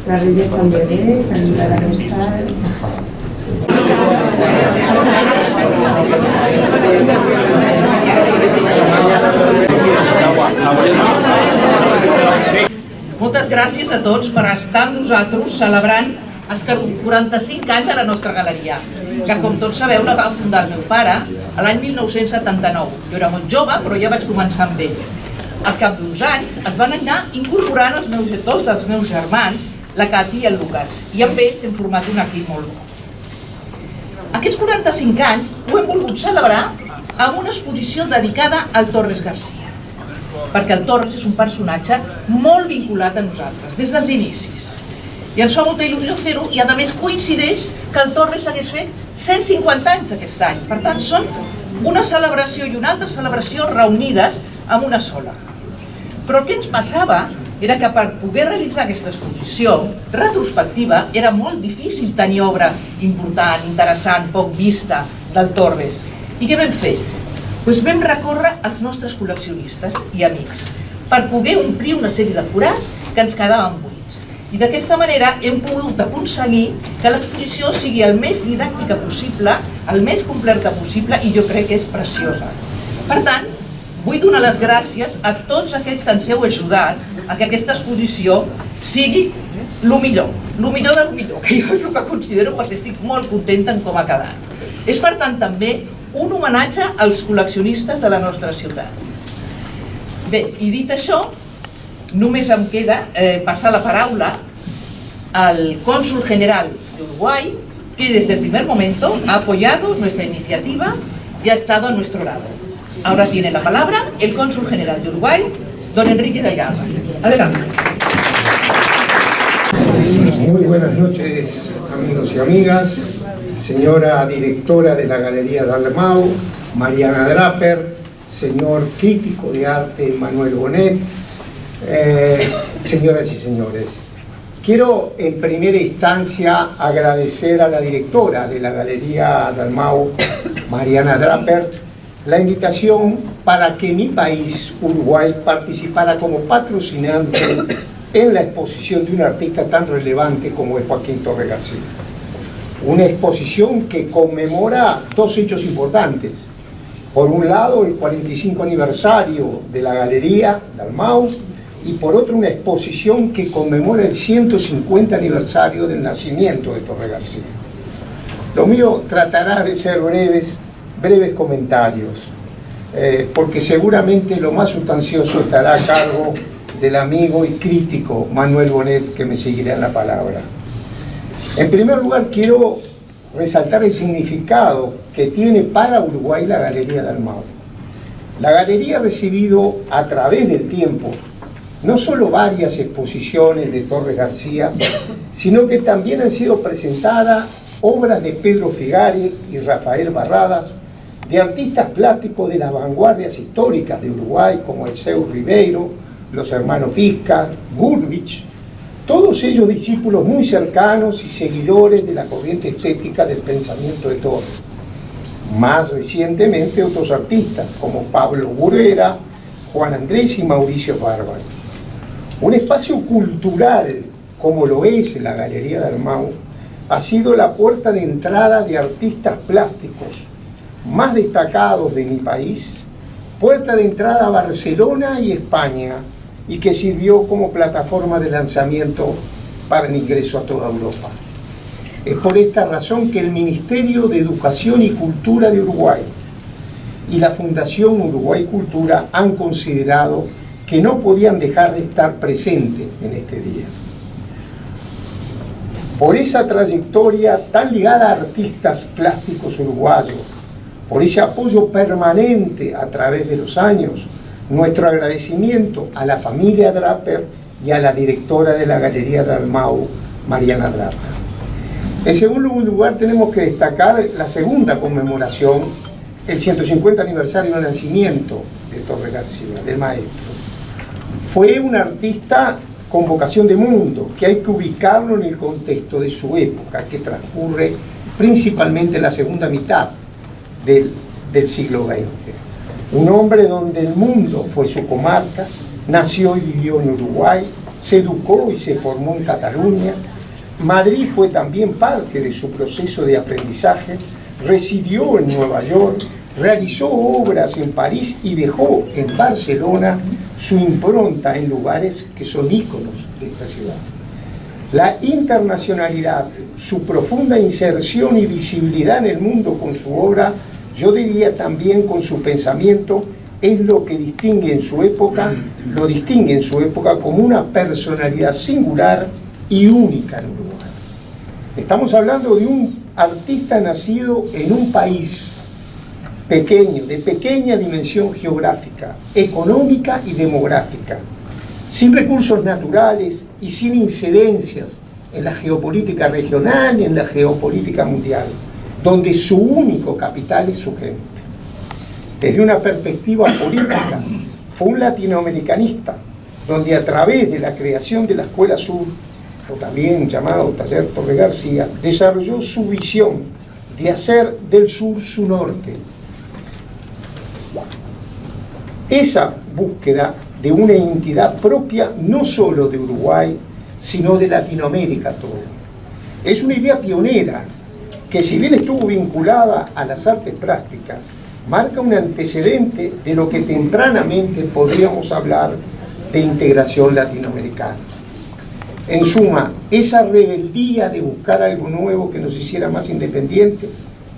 Las leyes también, la amistad. Moltes gràcies a tots per estar amb nosaltres celebrant els 45 anys de la nostra galeria, que com tots sabeu la va fundar el meu pare l'any 1979. Jo era molt jove, però ja vaig començar amb ell. Al cap d'uns anys es van anar incorporant tots els meus germans, la Cati i el Lucas, i amb ells hem format un equip molt bo. Aquests 45 anys ho hem volgut celebrar amb una exposició dedicada al Torres Garcia, perquè el Torres és un personatge molt vinculat a nosaltres, des dels inicis. I ens fa molta il·lusió fer-ho, i a més coincideix que el Torres hagués fet 150 anys aquest any. Per tant, són una celebració i una altra celebració reunides en una sola. Però el que ens passava era que per poder realitzar aquesta exposició retrospectiva era molt difícil tenir obra important, interessant, poc vista del Torres. I què vam fer? Doncs vam recórrer als nostres col·leccionistes i amics per poder omplir una sèrie de forats que ens quedaven buits. I d'aquesta manera hem pogut aconseguir que l'exposició sigui el més didàctica possible, el més completa possible, i jo crec que és preciosa. Per tant, vull donar les gràcies a tots aquells que ens heu ajudat a que aquesta exposició sigui el millor del millor, que jo és el que considero, perquè estic molt contenta en com ha quedat. És, per tant, també un homenatge als col·leccionistes de la nostra ciutat. Bé, i dit això, només em queda passar la paraula al cónsul general de Uruguay, que desde el primer momento ha apoyado nuestra iniciativa y ha estado a nuestro lado. Ahora tiene la palabra el cónsul general de Uruguay, don Enrique de Ayala. Adelante. Muy buenas noches, amigos y amigas, señora directora de la Galería Dalmau, Mariana Draper, señor crítico de arte Manuel Bonet, señoras y señores. Quiero en primera instancia agradecer a la directora de la Galería Dalmau, Mariana Draper, la invitación para que mi país, Uruguay, participara como patrocinante en la exposición de un artista tan relevante como es Joaquín Torres García. Una exposición que conmemora dos hechos importantes. Por un lado, el 45 aniversario de la Galería Dalmau, y por otro, una exposición que conmemora el 150 aniversario del nacimiento de Torres García. Lo mío tratará de ser breves comentarios, porque seguramente lo más sustancioso estará a cargo del amigo y crítico Manuel Bonet, que me seguirá en la palabra. En primer lugar, quiero resaltar el significado que tiene para Uruguay la Galería Dalmau. La Galería ha recibido a través del tiempo no solo varias exposiciones de Torres García, sino que también han sido presentadas obras de Pedro Figari y Rafael Barradas, de artistas plásticos de las vanguardias históricas de Uruguay, como el Seu Ribeiro, los hermanos Pizca, Gurvich, todos ellos discípulos muy cercanos y seguidores de la corriente estética del pensamiento de Torres. Más recientemente otros artistas, como Pablo Burera, Juan Andrés y Mauricio Bárbaro. Un espacio cultural, como lo es la Galería Dalmau, ha sido la puerta de entrada de artistas plásticos más destacados de mi país, puerta de entrada a Barcelona y España, y que sirvió como plataforma de lanzamiento para el ingreso a toda Europa. Es por esta razón que el Ministerio de Educación y Cultura de Uruguay y la Fundación Uruguay Cultura han considerado que no podían dejar de estar presentes en este día. Por esa trayectoria tan ligada a artistas plásticos uruguayos, por ese apoyo permanente a través de los años, nuestro agradecimiento a la familia Draper y a la directora de la Galería Dalmau, Mariana Draper. En segundo lugar, tenemos que destacar la segunda conmemoración, el 150 aniversario del nacimiento de Torres García, del maestro. Fue un artista con vocación de mundo, que hay que ubicarlo en el contexto de su época, que transcurre principalmente en la segunda mitad del siglo XX. Un hombre donde el mundo fue su comarca, nació y vivió en Uruguay, se educó y se formó en Cataluña. Madrid fue también parte de su proceso de aprendizaje, residió en Nueva York, realizó obras en París y dejó en Barcelona su impronta en lugares que son íconos de esta ciudad. La internacionalidad, su profunda inserción y visibilidad en el mundo con su obra, yo diría también con su pensamiento, es lo que distingue en su época, lo distingue en su época como una personalidad singular y única en Uruguay. Estamos hablando de un artista nacido en un país pequeño, de pequeña dimensión geográfica, económica y demográfica, sin recursos naturales y sin incidencias en la geopolítica regional y en la geopolítica mundial, donde su único capital es su gente. Desde una perspectiva política, fue un latinoamericanista, donde a través de la creación de la Escuela Sur, o también llamado Taller Torres García, desarrolló su visión de hacer del sur su norte. Esa búsqueda de una identidad propia, no solo de Uruguay, sino de Latinoamérica todo. Es una idea pionera, que si bien estuvo vinculada a las artes plásticas, marca un antecedente de lo que tempranamente podríamos hablar de integración latinoamericana. En suma, esa rebeldía de buscar algo nuevo que nos hiciera más independientes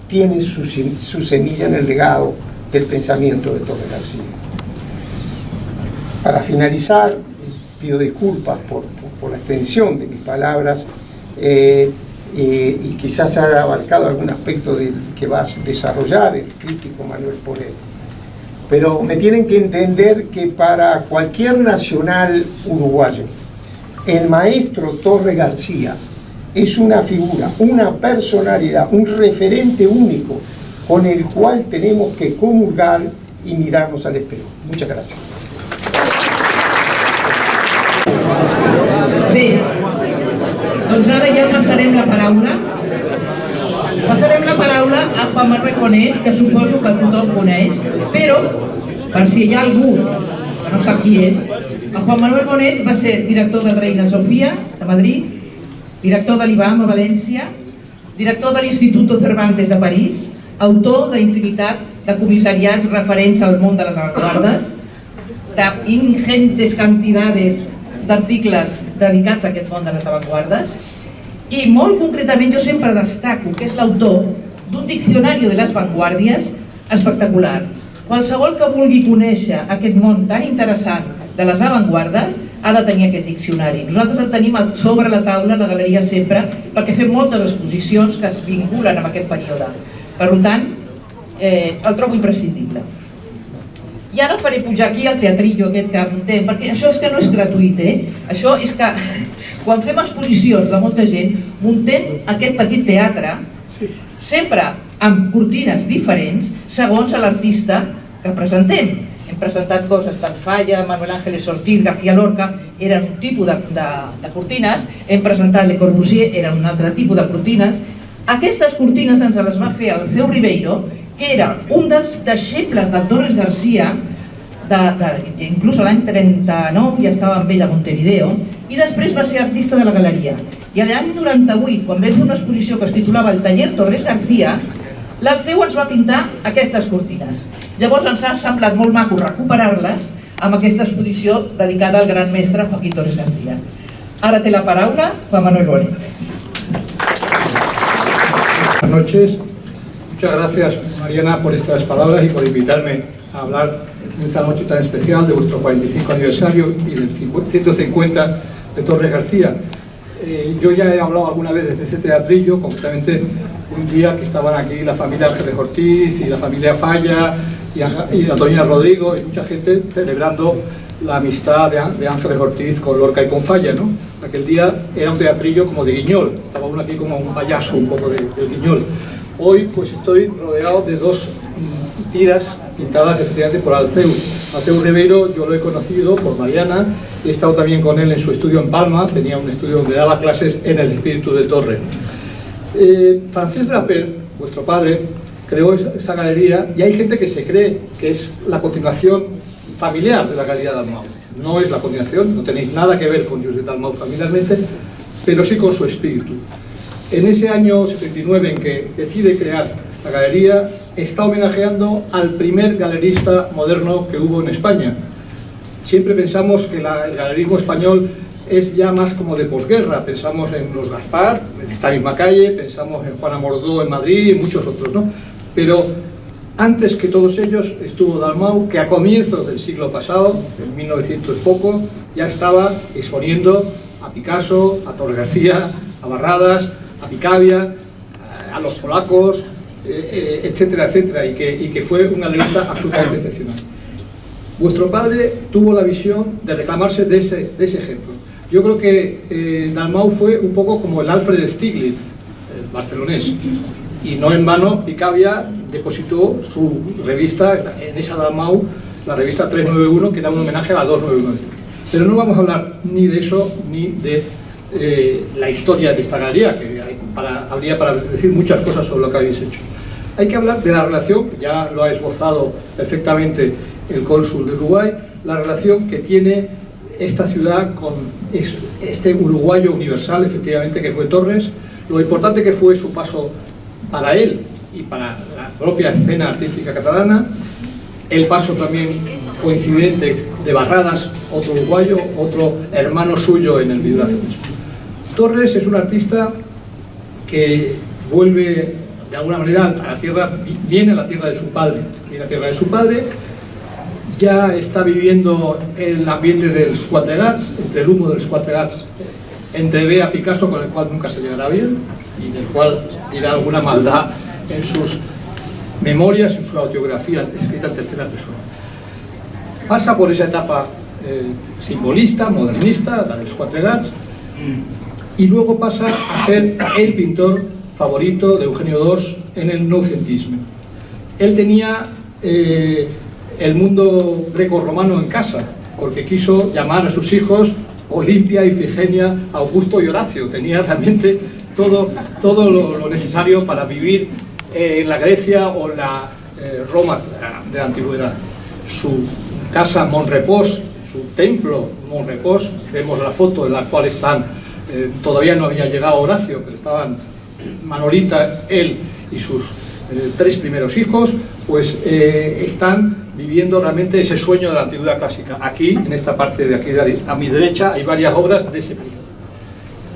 tiene su semilla en el legado del pensamiento de Torres García. Para finalizar, pido disculpas por la extensión de mis palabras y quizás haya abarcado algún aspecto que va a desarrollar el crítico Manuel Polet. Pero me tienen que entender que para cualquier nacional uruguayo, el maestro Torres García es una figura, una personalidad, un referente único con el cual tenemos que comulgar y mirarnos al espejo. Muchas gracias. Bé, doncs ara ja passarem la paraula a Juan Manuel Bonet, que suposo que tothom coneix, però, per si hi ha algú que no sap qui és, el Juan Manuel Bonet va ser director del Reina Sofía, de Madrid, director de l'IBAM a València, director de l'Instituto Cervantes de París, autor d'infinitat de comissariats referents al món de les avantguardes, d'ingentes cantidades d'articles dedicats a aquest món de les avantguardes, i molt concretament jo sempre destaco que és l'autor d'un diccionari de les vanguardies espectacular. Qualsevol que vulgui conèixer aquest món tan interessant de les avantguardes ha de tenir aquest diccionari. Nosaltres el tenim sobre la taula a la Galeria sempre perquè fem moltes exposicions que es vinculen amb aquest període. Per tant, el trobo imprescindible. I ara faré pujar aquí el teatrillo aquest que muntem, perquè això és que no és gratuït, Això és que quan fem exposicions de molta gent, muntem aquest petit teatre, sempre amb cortines diferents, segons l'artista que presentem. Hem presentat coses tant Falla, Manuel Ángeles Ortiz, García Lorca, eren un tipus de cortines, hem presentat Le Corbusier, eren un altre tipus de cortines. Aquestes cortines ens les va fer el Ceu Ribeiro, que era un dels deixebles de Torres García, inclús l'any 39 ja estava amb ell a Montevideo, i després va ser artista de la galeria. I l'any 98, quan vam fer una exposició que es titulava El Taller Torres García, l'Alceu ens va pintar aquestes cortines. Llavors ens ha semblat molt maco recuperar-les amb aquesta exposició dedicada al gran mestre Joaquín Torres García. Ara té la paraula Juan Manuel Bonet. Buenas noches. Muchas gracias, Mariana, por estas palabras y por invitarme a hablar en esta noche tan especial de vuestro 45 aniversario y del 150 de Torres García. Yo ya he hablado alguna vez desde ese teatrillo, concretamente un día que estaban aquí la familia Ángeles Ortiz y la familia Falla y Antonina Rodrigo y mucha gente celebrando la amistad de Ángeles Ortiz con Lorca y con Falla, ¿no? Aquel día era un teatrillo como de Guiñol, estaba uno aquí como un payaso un poco de Guiñol. Hoy pues estoy rodeado de dos tiras pintadas efectivamente por Alceu. Mateu Ribeiro yo lo he conocido por Mariana, he estado también con él en su estudio en Palma, tenía un estudio donde daba clases en el espíritu de Torre. Francesc Draper, vuestro padre, creó esta galería y hay gente que se cree que es la continuación familiar de la Galería Dalmau. No es la continuación, no tenéis nada que ver con Josep Dalmau familiarmente, pero sí con su espíritu. En ese año 79 en que decide crear la galería, está homenajeando al primer galerista moderno que hubo en España. Siempre pensamos que el galerismo español es ya más como de posguerra, pensamos en los Gaspar, en esta misma calle, pensamos en Juan Amordó en Madrid y muchos otros, ¿no? Pero antes que todos ellos estuvo Dalmau, que a comienzos del siglo pasado, en 1900 poco, ya estaba exponiendo a Picasso, a Torres García, a Barradas, a Picabia, a los polacos, etcétera, etcétera, y que fue un galerista absolutamente excepcional. Vuestro padre tuvo la visión de reclamarse de ese ejemplo. Yo creo que Dalmau fue un poco como el Alfred Stieglitz, el barcelonés, y no en vano Picabia depositó su revista en esa Dalmau, la revista 391, que era un homenaje a la 291. Pero no vamos a hablar ni de eso, ni de la historia de esta galería, que habría para decir muchas cosas sobre lo que habéis hecho. Hay que hablar de la relación, ya lo ha esbozado perfectamente el cónsul de Uruguay, la relación que tiene esta ciudad con este uruguayo universal, efectivamente, que fue Torres, lo importante que fue su paso para él y para la propia escena artística catalana, el paso también coincidente de Barradas, otro uruguayo, otro hermano suyo en el vibracionismo. Torres es un artista que vuelve de alguna manera a la tierra, viene a la tierra de su padre, ya está viviendo el ambiente dels Quatre Gats, entre el humo de los Quatre Gats, entrevé a Picasso, con el cual nunca se llegará bien, y del cual dirá alguna maldad en sus memorias, en su autobiografía escrita en tercera persona. Pasa por esa etapa simbolista, modernista, la de los Quatre Gats, y luego pasa a ser el pintor favorito de Eugenio d'Ors en el noucentismo. Él tenía el mundo greco-romano en casa, porque quiso llamar a sus hijos Olimpia, Ifigenia, Augusto y Horacio. Tenía realmente todo lo necesario para vivir en la Grecia o la Roma de la antigüedad. Su casa Monrepós, su templo Monrepós, vemos la foto en la cual están, todavía no había llegado Horacio, pero estaban Manolita, él y sus tres primeros hijos, pues están viviendo realmente ese sueño de la antigüedad clásica. Aquí, en esta parte de aquí a mi derecha, hay varias obras de ese periodo.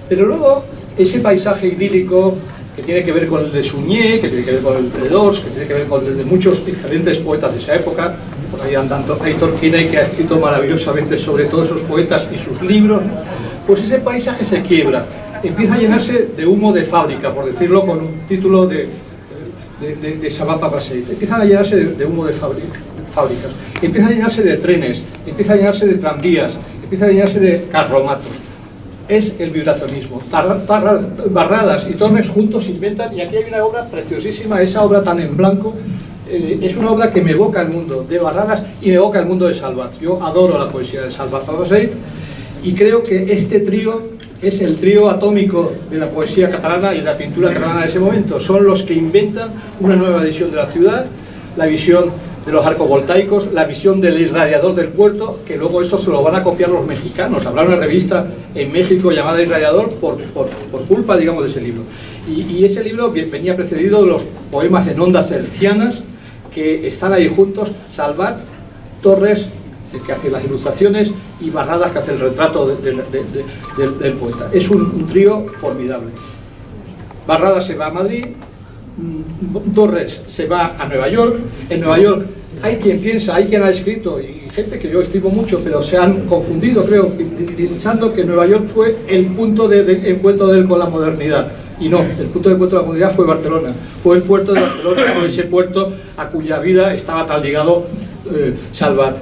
Pero luego, ese paisaje idílico que tiene que ver con el de Suñé, que tiene que ver con el de Dors, que tiene que ver con el de muchos excelentes poetas de esa época, por ahí andando Aitor Quinay, que ha escrito maravillosamente sobre todos esos poetas y sus libros, pues ese paisaje se quiebra, empieza a llenarse de humo de fábrica, por decirlo con un título de Sabapa Paseit. Empiezan a llenarse de humo de fábricas, empieza a llenarse de trenes, empieza a llenarse de tranvías, empieza a llenarse de carromatos. Es el vibracionismo. Barradas y Torres juntos inventan, y aquí hay una obra preciosísima, esa obra tan en blanco, es una obra que me evoca el mundo de Barradas y me evoca el mundo de Salvat. Yo adoro la poesía de Salvat Paseit y creo que este trío es el trío atómico de la poesía catalana y de la pintura catalana de ese momento. Son los que inventan una nueva visión de la ciudad, la visión de los arcos voltaicos, la visión del irradiador del puerto, que luego eso se lo van a copiar los mexicanos. Habrá una revista en México llamada Irradiador por culpa, digamos, de ese libro. Y ese libro venía precedido de los poemas en ondas hercianas que están ahí juntos, Salvat, Torres, que hace las ilustraciones, y Barradas, que hace el retrato del poeta. Es un trío formidable. Barradas se va a Madrid, Torres se va a Nueva York. En Nueva York hay quien piensa, hay quien ha escrito, y gente que yo estimo mucho, pero se han confundido, creo, pensando que Nueva York fue el punto de encuentro de él con la modernidad. Y no, el punto de encuentro de la modernidad fue Barcelona. Fue el puerto de Barcelona, fue ese puerto a cuya vida estaba tan ligado Salvat.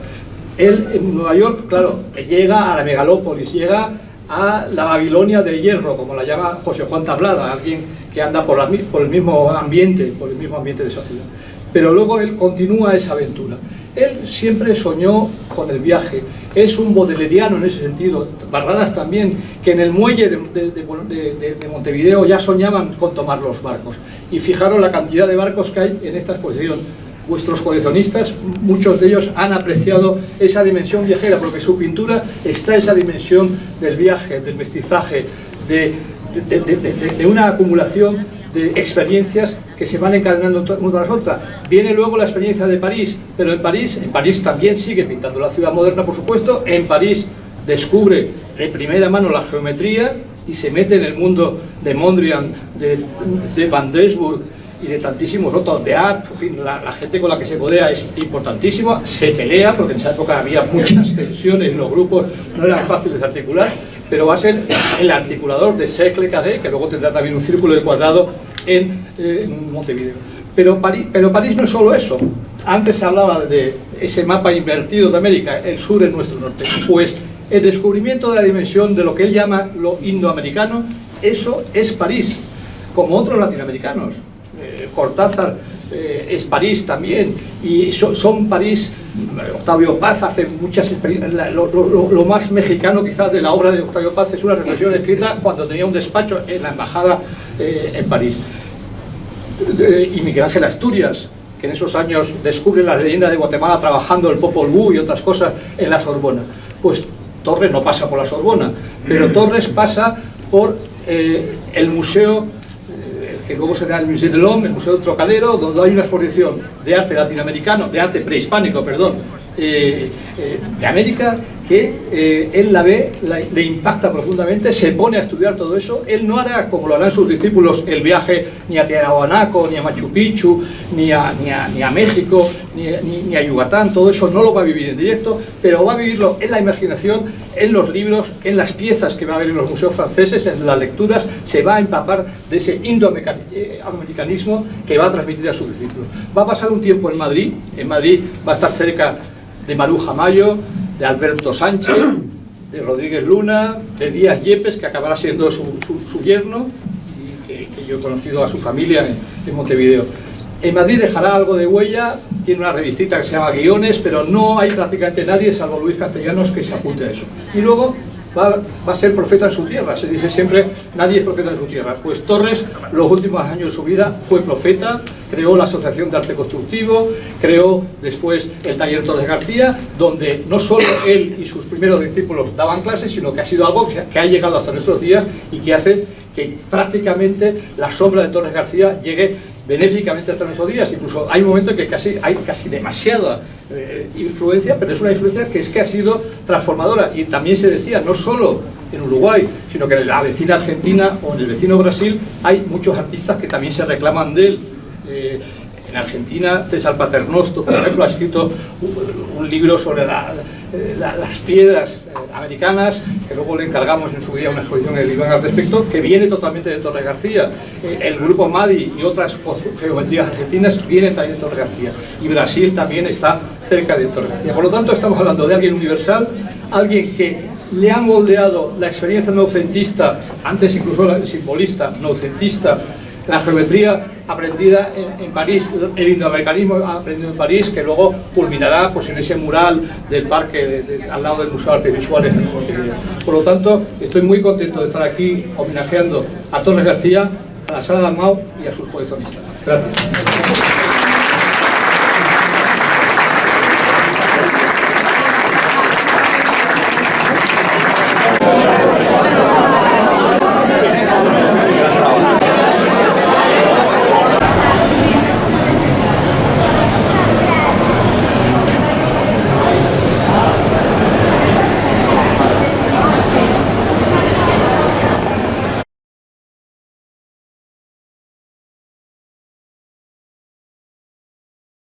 Él en Nueva York, claro, llega a la megalópolis, llega a la Babilonia de hierro, como la llama José Juan Tablada, alguien que anda por el mismo ambiente de esa ciudad. Pero luego él continúa esa aventura. Él siempre soñó con el viaje, es un bodeleriano en ese sentido. Barradas también, que en el muelle de Montevideo ya soñaban con tomar los barcos. Y fijaros la cantidad de barcos que hay en esta exposición. Vuestros coleccionistas, muchos de ellos han apreciado esa dimensión viajera, porque su pintura está esa dimensión del viaje, del mestizaje, de una acumulación de experiencias que se van encadenando una tras otra. Viene luego la experiencia de París, pero en París también sigue pintando la ciudad moderna, por supuesto. En París descubre de primera mano la geometría y se mete en el mundo de Mondrian, de Van Doesburg y de tantísimos otros, de Art. En fin, la gente con la que se codea es importantísima, se pelea, porque en esa época había muchas tensiones, los grupos no eran fáciles de articular, pero va a ser el articulador de Cercle Cadet, que luego tendrá también un círculo de cuadrado en Montevideo. Pero París no es solo eso. Antes se hablaba de ese mapa invertido de América, el sur es nuestro norte. Pues el descubrimiento de la dimensión de lo que él llama lo indoamericano, eso es París, como otros latinoamericanos. Cortázar es París también, y son París. Octavio Paz hace muchas experiencias. Lo más mexicano quizás de la obra de Octavio Paz es una reflexión escrita cuando tenía un despacho en la embajada en París. Y Miguel Ángel Asturias, que en esos años descubre la leyenda de Guatemala trabajando el Popol Vuh y otras cosas en la Sorbona. Pues Torres no pasa por la Sorbona, pero Torres pasa por el museo, que luego será el Musée de l'Homme, el Museo del Trocadero, donde hay una exposición de arte latinoamericano, de arte prehispánico, perdón, de América, que él la ve, le impacta profundamente, se pone a estudiar todo eso. Él no hará, como lo harán sus discípulos, el viaje ni a Tiahuanaco, ni a Machu Picchu, ni a México, ni a Yucatán. Todo eso no lo va a vivir en directo, pero va a vivirlo en la imaginación, en los libros, en las piezas que va a ver en los museos franceses, en las lecturas. Se va a empapar de ese indoamericanismo que va a transmitir a sus discípulos. Va a pasar un tiempo en Madrid va a estar cerca de Maruja Mayo, de Alberto Sánchez, de Rodríguez Luna, de Díaz Yepes, que acabará siendo su yerno, y que yo he conocido a su familia en Montevideo. En Madrid dejará algo de huella, tiene una revistita que se llama Guiones, pero no hay prácticamente nadie, salvo Luis Castellanos, que se apunte a eso. Y luego va a ser profeta en su tierra. Se dice siempre, nadie es profeta en su tierra. Pues Torres, los últimos años de su vida, fue profeta, creó la Asociación de Arte Constructivo, creó después el Taller Torres García, donde no solo él y sus primeros discípulos daban clases, sino que ha sido algo que ha llegado hasta nuestros días y que hace que prácticamente la sombra de Torres García llegue benéficamente hasta nuestros días. Incluso hay momentos en que hay casi demasiada influencia, pero es una influencia que ha sido transformadora. Y también se decía, no solo en Uruguay, sino que en la vecina Argentina o en el vecino Brasil hay muchos artistas que también se reclaman de él. En Argentina, César Paternoster, por ejemplo, ha escrito un libro sobre las piedras americanas, que luego le encargamos en su día una exposición en el Iván al respecto, que viene totalmente de Torres García. El grupo Madi y otras geometrías argentinas vienen también de Torres García. Y Brasil también está cerca de Torres García. Por lo tanto, estamos hablando de alguien universal, alguien que le ha moldeado la experiencia noucentista, antes incluso el simbolista, noucentista, la geometría aprendida en París, el indoamericanismo aprendido en París, que luego culminará pues, en ese mural del parque al lado del Museo de Artes Visuales en Montevideo. Por lo tanto, estoy muy contento de estar aquí homenajeando a Torres García, a la Sala Dalmau y a sus coleccionistas. Gracias.